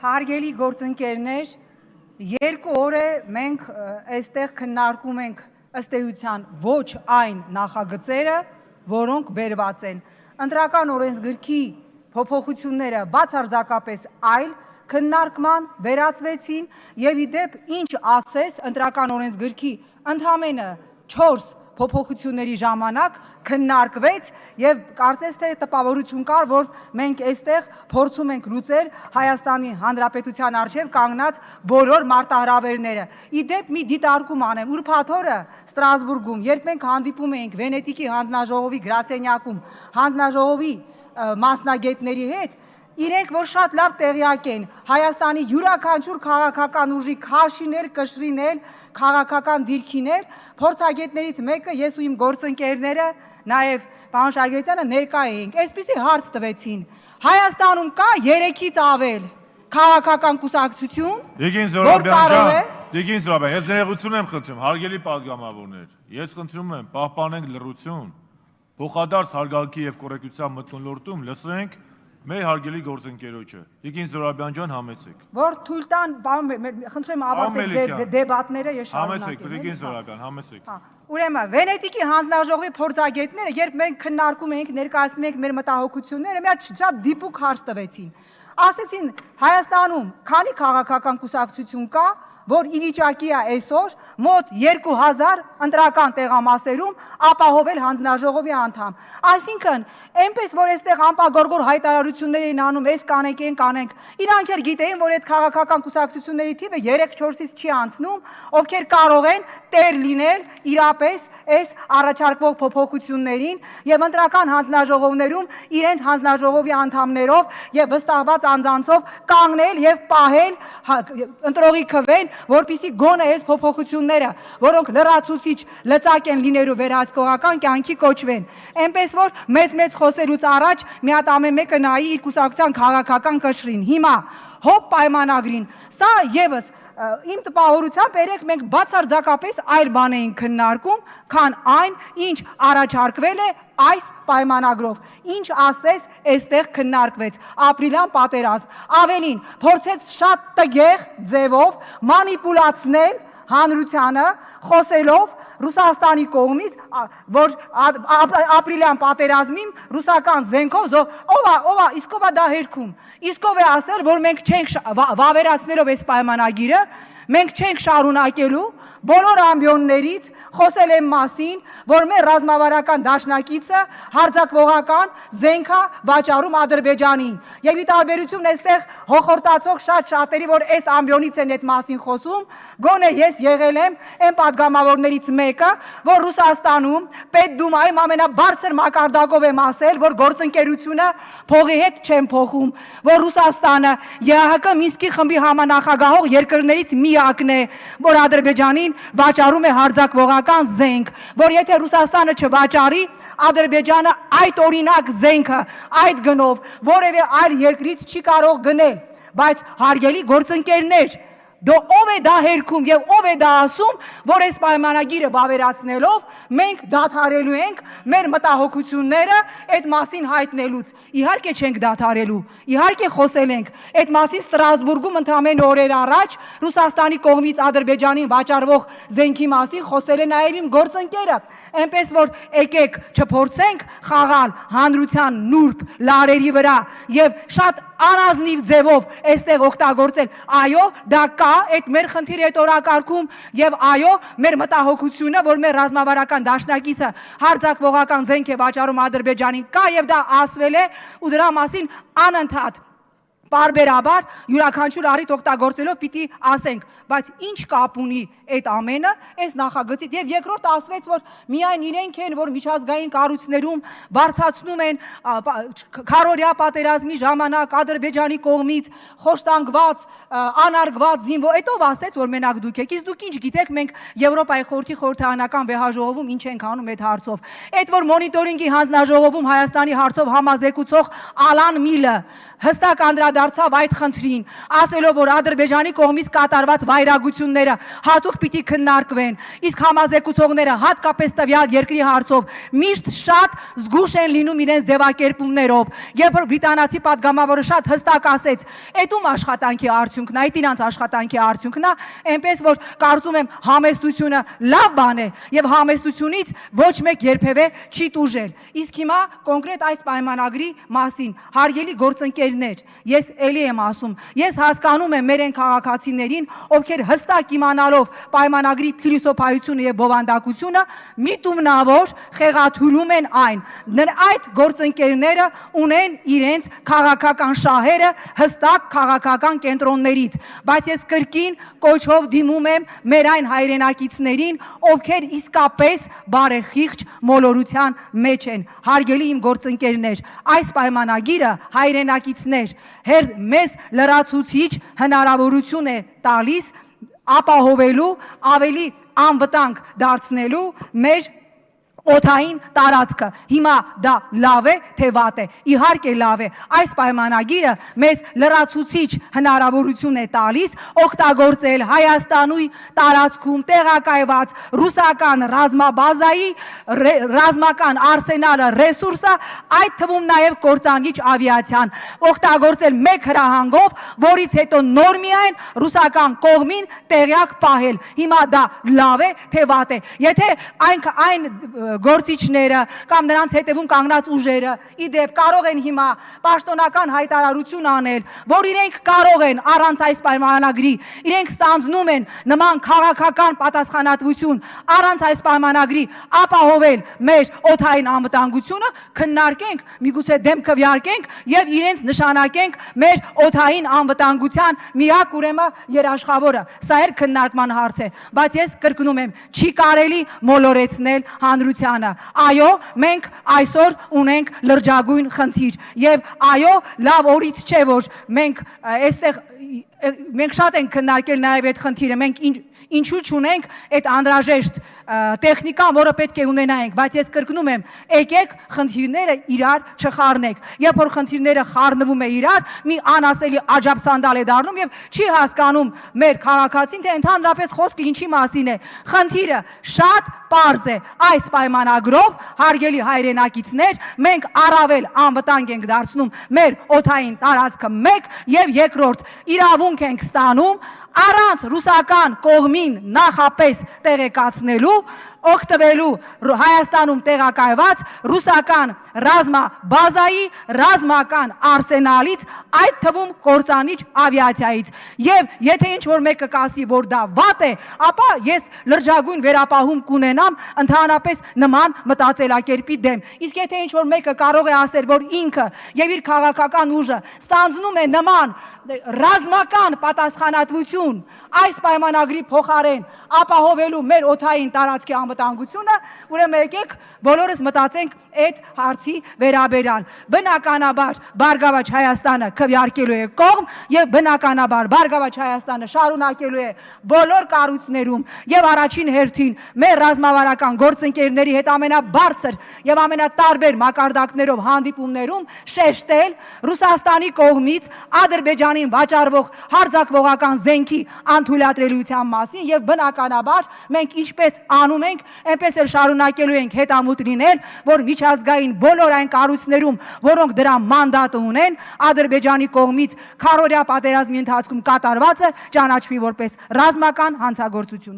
Հարգելի գործընկերներ, 2 օր է մենք այստեղ քննարկում ենք ըստ էության ոչ այն նախագծերը, որոնք բերված են։ Ընտրական օրենսգրքի փոփոխությունները բացարձակապես այլ քննարկման վերածվեցին եւ իդեպ ինչ ասես ընտրական օրենսգրքի ընդամենը 4 փոփոխությունների ժամանակ քննարկվեց եւ կարծես թե տպավորություն կար, որ մենք այստեղ փորձում ենք լուծել Հայաստանի Հանրապետության արչեւ կանգնած բոլոր մարտահրավերները։ Իդեպ մի դիտարկում անեմ, ուրբաթ օրը Ստրասբուրգում, երբ մենք հանդիպում էինք Վենետիկի հանձնաժողովի գրասենյակում, հանձնաժողովի մասնագետների հետ, իրենք որ շատ լավ տեղյակ են Հայաստանի յուրաքանչյուր քաղաքական ուժի քաշինել, կշռինել, քաղաքական դիրքիներ, փորձագետներից մեկը ես ու իմ գործընկերները, նաև պարոն Շարգետյանը ներկա էինք, այսպիսի հարց տվեցին. Հայաստանում կա 3-ից ավել քաղաքական կուսակցություն, որ կարող է Դիգին Զորաբյան, ես ներողություն եմ խնդրում, հարգելի պատգամավորներ, ես խնդրում եմ պահպանենք լռություն, փոխադարձ հարգալքի եւ կոռեկտության մթնոլորտում լսենք մեր հարգելի գործընկերոջը։ Դիգին Զորաբյան ջան, համեցեք։ Որ թույլ տան, խնդրեմ ավարտեք ձեր դեբատները, ես շարունակեմ։ Համեցեք, Դիգին Զորաբյան, համեցեք։ Ուրեմն Վենետիկի հանձնաժողովի փորձագետները, երբ մենք քննարկում էինք, ներկայացնում էինք մեր մտահոգությունները, մի հատ շատ դիպուկ հարց տվեցին։ Ասեցին Հայաստանում քանի քաղաքական կուսակցություն կա, որ ի վիճակի է այսօր մոտ 2000 ընտրական տեղամասերում ապահովել հանձնաժողովի անդամ։ Այսինքն, այնպես որ այստեղ անպագորգոր հայտարարություններ էին անում, այս կանենք, իրանք էլ գիտեին, որ այդ քաղաքական կուսակցությունների թիվը 3-4-ից չի անցնում, ովքեր կարող են տեր լինել իրապես այս առաջարկվող փոփոխություններին եւ ընտրական հանձնաժողովներում իրենց հանձնաժողովի անդամներով եւ վստահված անձանցով կանգնել եւ պահել ընտրողի քվեն, որպիսի գոնե այս փոփոխությունները, որոնք լրացուցիչ լծակ են լինելու վերահսկողական կյանքի կոչվեն։ Այնպես որ մեծ խոսելուց առաջ մի հատ ամեն մեկը նայի իր կուսակցության քաղաքական կշռին։ Հիմա հոբ պայմանագրին, սա եւս իմ տպավորությամբ երեք մենք բացարձակապես այլ բան էինք քննարկում, քան այն, ինչ առաջարկվել է այս պայմանագրով, ինչ ասես այստեղ քննարկվեց, ապրիլյան պատերազմ, ավելին, փորձեց շատ տգեղ ձևով մանիպուլացնել հանրությանը, խոսելով Ռուսաստանի կողմից, որ ապրիլյան պատերազմին ռուսական զենքով իսկ ով է դա հերքում, իսկ ով է ասել, որ մենք չենք վավերացնելով այս պայմանագիրը, մենք չենք շարունակելու բոլոր ամբիոններից խոսել եմ մասին, որ մեր ռազմավարական դաշնակիցը հարձակվողական զենք է վաճառում Ադրբեջանին։ Եվ ի տարբերություն այստեղ հոխորտացող շատերի, որ այս ամբիոնից են այդ մասին խոսում, գոնե ես եղել եմ այն պատգամավորներից մեկը, որ Ռուսաստանում Պետդումայում ամենաբարձր մակարդակով եմ ասել, որ գործընկերությունը փողի հետ չեն փոխում, որ Ռուսաստանը ԵԱՀԿ Մինսկի խմբի համանախագահող երկրներից միակն է, որ Ադրբեջանին վաճառում է հարձակվողական զենք, որ եթե Ռուսաստանը չվաճառի, Ադրբեջանը այդ օրինակ զենքը այդ գնով որևէ այլ երկրից չի կարող գնել, բայց հարգելի գործընկերներ, ով է դա հերքում եւ ով է դա ասում, որ այս պայմանագիրը վավերացնելով մենք դադարելու ենք մեր մտահոգությունները այդ մասին հայտնելուց։ Իհարկե չենք դադարելու, իհարկե խոսել ենք այդ մասին Ստրասբուրգում ընդամենը օրեր առաջ Ռուսաստանի կողմից Ադրբեջանին վաճառվող զենքի մասին խոսել է նաեւ իմ գործընկերը։ Այնպես որ եկեք չփորձենք խաղալ հանրության նուրբ լարերի վրա եւ շատ անազնիվ ձևով այստեղ օգտագործել։ Այո, դա կա, այդ մեր խնդիրը այդ օրակարգում եւ այո, մեր մտահոգությունը, որ մեր ռազմավարական դաշնակիցը հարձակվողական զենք է վաճառում Ադրբեջանին, կա եւ դա ասվել է ու դրա մասին անընդհատ բարբերաբար յուրաքանչյուր առիթ օգտագործելով պիտի ասենք, բայց ինչ կապ ունի այդ ամենը այս նախագծից եւ երկրորդ ասվեց, որ միայն իրենք են, որ միջազգային կառույցներում բարձրացնում են քարորյա պատերազմի ժամանակ Ադրբեջանի կողմից խոշտանգված, անարգված զինվոր, այդով ասեց, որ մենակ դուք եք, իսկ դուք ինչ գիտեք, մենք Եվրոպայի խորհրդի խորհրդարանական վեհաժողովում ինչ ենք անում այդ հարցով։ Այդ որ մոնիտորինգի հանձնաժողովում Հայաստանի հարցով համազեկուցող Ալան Միլը հստակ անդրադարձ անդրադարձավ այդ խնդրին, ասելով, որ Ադրբեջանի կողմից կատարված վայրագությունները հատուկ պիտի քննարկվեն, իսկ համազեկուցողները հատկապես տվյալ երկրի հարցով միշտ շատ զգուշ են լինում իրենց ձևակերպումներով, երբ որ բրիտանացի պատգամավորը շատ հստակ ասեց, այդ ում աշխատանքի արդյունքն է, այդ իրանց աշխատանքի արդյունքն է, այնպես որ կարծում եմ համեստությունը լավ բան է եւ համեստությունից ոչ մեկ երբևէ չի տուժել։ Իսկ հիմա կոնկրետ այս պայմանագրի մասին, հարգելի գործընկերներ, ես ելի եմ ասում, ես հասկանում եմ մեր այն քաղաքացիներին, ովքեր հստակ իմանալով պայմանագրի փիլիսոփայությունը եւ բովանդակությունը միտումնավոր խեղաթյուրում են այն։ Այդ գործընկերները ունեն իրենց քաղաքական շահերը հստակ քաղաքական կենտրոններից, բայց ես կրկին կոչով դիմում եմ մեր այն հայրենակիցներին, ովքեր իսկապես բարեխիղճ մոլորության մեջ են։ Հարգելի իմ գործընկերներ, այս պայմանագիրը հայրենակիցներ մեզ լրացուցիչ հնարավորություն է տալիս ապահովելու ավելի անվտանգ դարձնելու մեր օդային տարածքը։ Հիմա դա լավ է, թե վատ է։ Իհարկե լավ է։ Այս պայմանագիրը մեզ լրացուցիչ հնարավորություն է տալիս օգտագործել Հայաստանի տարածքում տեղակայված ռուսական ռազմաբազայի ռազմական արսենալը, ռեսուրսը, այդ թվում նաև կործանիչ ավիացիան, օգտագործել մեկ հրահանգով, որից հետո նոր միայն ռուսական կողմին տեղյակ պահել։ Հիմա դա լավ է, թե վատ է։ Եթե այն գործիչները կամ նրանց հետևում կանգնած ուժերը իդեպ կարող են հիմա պաշտոնական հայտարարություն անել, որ իրենք կարող են առանց այս պայմանագրի, իրենք ստանձնում են նման քաղաքական պատասխանատվություն, առանց այս պայմանագրի ապահովել մեր օդային անվտանգությունը, քննարկենք, միգուցե դեմ քվեարկենք եւ իրենց նշանակենք մեր օդային անվտանգության միակ ուրեմն երաշխավորը։ Սա էր քննարկման հարց է, բայց ես կրկնում եմ, չի կարելի մոլորեցնել հանրությանը։ Այո, մենք այսօր ունենք լրջագույն խնդիր եւ այո, լավ օրից չէ, որ մենք շատ ենք քննարկել նաեւ այդ խնդիրը, մենք ինչու չունենք այդ անհրաժեշտ տեխնիկան, որը պետք է ունենայինք, բայց ես կրկնում եմ, եկեք խնդիրները իրար չխառնեք։ Երբ որ խնդիրները խառնվում է իրար, մի անասելի աջաբսանդալ է դառնում եւ չի հասկանում մեր քաղաքացին, թե ընդհանրապես խոսքը ինչի մասին է։ Խնդիրը շատ պարզ է։ Այս պայմանագրով, հարգելի հայրենակիցներ, մենք առավել անվտանգ ենք դարձնում մեր օդային տարածքը մեկ եւ երկրորդ իրավունք ենք ստանում առանց ռուսական կողմին նախապես տեղեկացնելու, օգտվելու Հայաստանում տեղակայված ռուսական ռազմաբազայի ռազմական արսենալից, այդ թվում կործանիչ ավիացիայից։ Եվ եթե ինչ-որ մեկը կասի, որ դա վատ է, ապա ես լրջագույն վերապահում կունենամ ընդհանրապես նման մտածելակերպի դեմ։ Իսկ եթե ինչ-որ մեկը կարող է ասել, որ ինքը եւ իր քաղաքական ուժը ստանձնում է նման ռազմական պատասխանատվություն այս պայմանագրի փոխարեն ապահովելու մեր օդային տարածքի անվտանգությունը, ուրեմն եկեք բոլորս մտածենք այդ հարցի վերաբերյալ։ Բնականաբար Բարգավաճ Հայաստանը քվեարկելու է կողմ եւ բնականաբար Բարգավաճ Հայաստանը շարունակելու է բոլոր կառույցներում եւ առաջին հերթին մեր ռազմավարական գործընկերների հետ ամենաբարձր եւ ամենատարբեր մակարդակներով հանդիպումներում շեշտել Ռուսաստանի կողմից Ադրբեջանին վաճառվող հարձակվողական զենքի անթույլատրելիության մասին եւ բնականաբար մենք ինչպես անում ենք, այնպես էլ շարունակելու ենք հետամուտ լինել, որ միջազգային բոլոր այն կառույցներում, որոնք դրա մանդատը ունեն, Ադրբեջանի կողմից քարոզիա պատերազմի ընթացքում կատարվածը ճանաչվի որպես ռազմական հանցագործություն։